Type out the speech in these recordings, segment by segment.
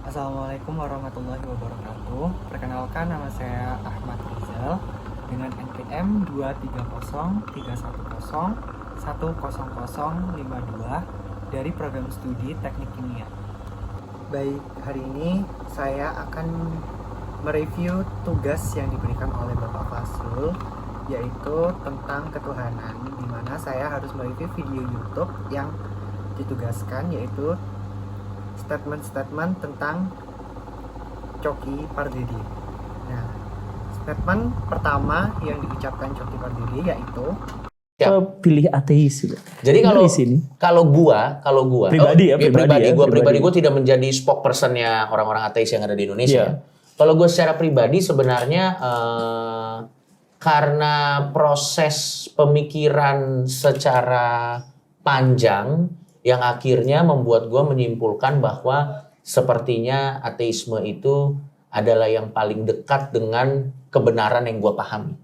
Assalamualaikum warahmatullahi wabarakatuh. Perkenalkan, nama saya Ahmad Rizal dengan NPM 23031010052 dari program studi Teknik Kimia. Baik, hari ini saya akan mereview tugas yang diberikan oleh Bapak Fasul, yaitu tentang ketuhanan, di mana saya harus mereview video YouTube yang ditugaskan, yaitu statement-statement tentang Coki Pardede. Nah, statement pertama yang diucapkan Coki Pardede yaitu pilih ateis. Jadi kalau di sini kalau gua pribadi gua tidak menjadi spokespersonnya orang-orang ateis yang ada di Indonesia. Iya. Kalau gue secara pribadi sebenarnya karena proses pemikiran secara panjang yang akhirnya membuat gue menyimpulkan bahwa sepertinya ateisme itu adalah yang paling dekat dengan kebenaran yang gue pahami.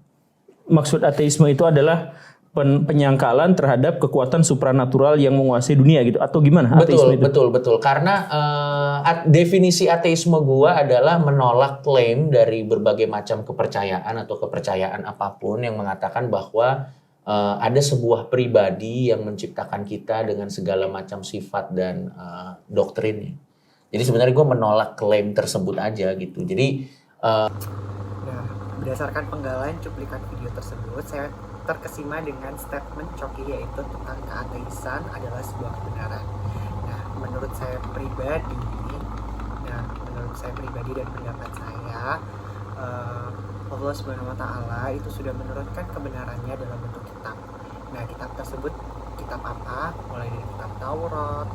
Maksud ateisme itu adalah penyangkalan terhadap kekuatan supranatural yang menguasai dunia gitu, atau gimana? Ateisme itu? Betul. Karena definisi ateisme gua adalah menolak klaim dari berbagai macam kepercayaan atau kepercayaan apapun yang mengatakan bahwa ada sebuah pribadi yang menciptakan kita dengan segala macam sifat dan doktrinnya. Jadi sebenarnya gua menolak klaim tersebut aja gitu. Jadi Nah, berdasarkan penggalan cuplikan video tersebut, saya terkesima dengan statement Coki, yaitu tentang keateisan adalah sebuah kebenaran. Nah, menurut saya pribadi dan pendapat saya, Allah Subhanahu wa Ta'ala itu sudah menurunkan kebenarannya dalam bentuk kitab. Nah, kitab tersebut kitab apa? Mulai dari kitab Taurat,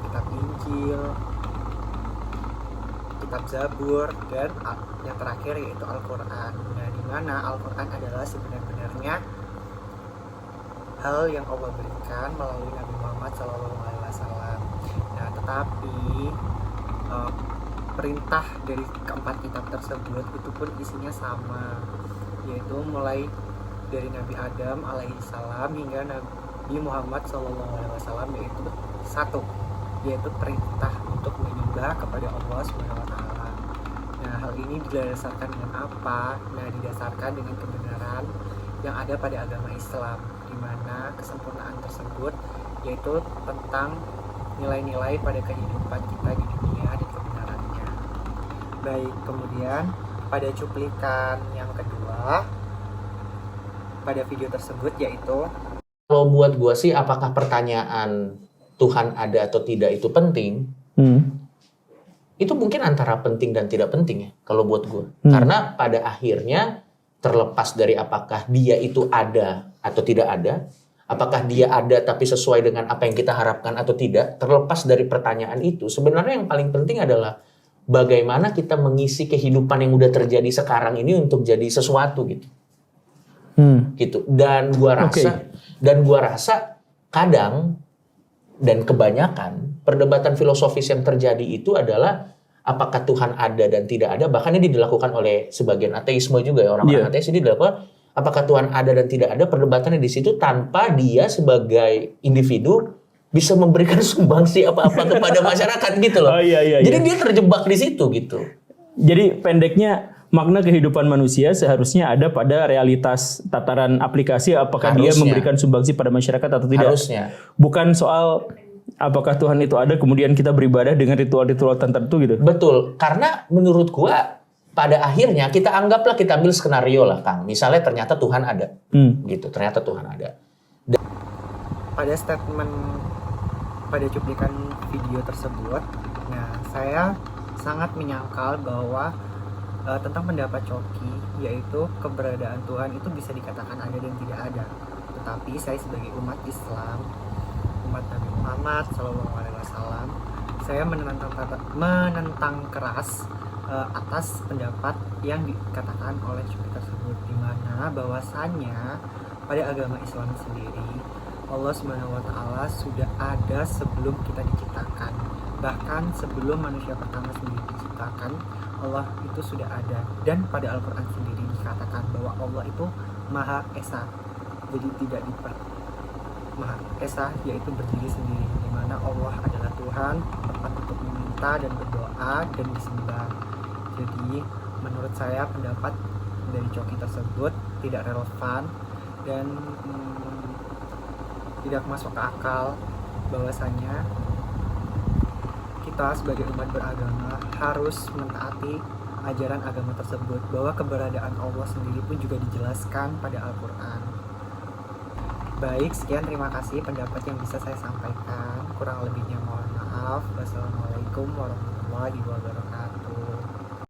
kitab Injil, kitab Zabur, dan yang terakhir yaitu Al-Quran. Nah, di mana Al-Quran adalah sebenarnya hal yang Allah berikan melalui Nabi Muhammad SAW. Nah, tetapi perintah dari keempat kitab tersebut itu pun isinya sama, yaitu mulai dari Nabi Adam alaihissalam hingga Nabi Muhammad SAW, yaitu satu, yaitu perintah untuk menyembah kepada Allah Subhanahu wa Ta'ala. Nah, hal ini didasarkan dengan apa? Nah, didasarkan dengan kebenaran yang ada pada agama Islam, di mana kesempurnaan tersebut yaitu tentang nilai-nilai pada kehidupan kita di dunia dan kebenarannya. Baik, kemudian pada cuplikan yang kedua pada video tersebut, yaitu kalau buat gua sih, apakah pertanyaan Tuhan ada atau tidak itu penting? Itu mungkin antara penting dan tidak penting ya kalau buat gue. Karena pada akhirnya terlepas dari apakah dia itu ada atau tidak ada, apakah dia ada tapi sesuai dengan apa yang kita harapkan atau tidak, terlepas dari pertanyaan itu, sebenarnya yang paling penting adalah bagaimana kita mengisi kehidupan yang udah terjadi sekarang ini untuk jadi sesuatu gitu. Gitu. Dan gua rasa kadang dan kebanyakan perdebatan filosofis yang terjadi itu adalah apakah Tuhan ada dan tidak ada. Bahkan ini dilakukan oleh sebagian ateisme juga ya, orang-orang ateis ini dilakukan apakah Tuhan ada dan tidak ada, perdebatannya di situ tanpa dia sebagai individu bisa memberikan sumbangsi apa-apa kepada masyarakat gitu loh. Jadi dia terjebak di situ gitu. Jadi pendeknya, makna kehidupan manusia seharusnya ada pada realitas tataran aplikasi, apakah dia memberikan sumbangsi pada masyarakat atau tidak. Harusnya. Bukan soal apakah Tuhan itu ada kemudian kita beribadah dengan ritual-ritual tertentu gitu. Betul, karena menurut gua pada akhirnya kita anggaplah, kita ambil skenario lah Kang. Misalnya ternyata Tuhan ada. Gitu, ternyata Tuhan ada. pada statement pada cuplikan video tersebut, nah saya sangat menyangkal bahwa tentang pendapat Coki, yaitu keberadaan Tuhan itu bisa dikatakan ada dan tidak ada. Tetapi saya sebagai umat Islam, umat Nabi Muhammad SAW, saya menentang keras atas pendapat yang dikatakan oleh Coki tersebut, di mana bahwasannya pada agama Islam sendiri Allah Subhanahu wa Ta'ala sudah ada sebelum kita diciptakan. Bahkan sebelum manusia pertama sendiri diciptakan, Allah itu sudah ada. Dan pada Al-Quran sendiri dikatakan bahwa Allah itu Maha Esa. Jadi tidak Maha Esa, yaitu berdiri sendiri, di mana Allah adalah Tuhan, tempat untuk meminta bercerita dan berdoa dan disembah. Jadi menurut saya pendapat dari Coki tersebut tidak relevan dan tidak masuk akal, bahwasanya kita sebagai umat beragama harus mentaati ajaran agama tersebut, bahwa keberadaan Allah sendiri pun juga dijelaskan pada Al-Quran. Baik, sekian, terima kasih pendapat yang bisa saya sampaikan. Kurang lebihnya mohon maaf. Wassalamualaikum warahmatullahi wabarakatuh.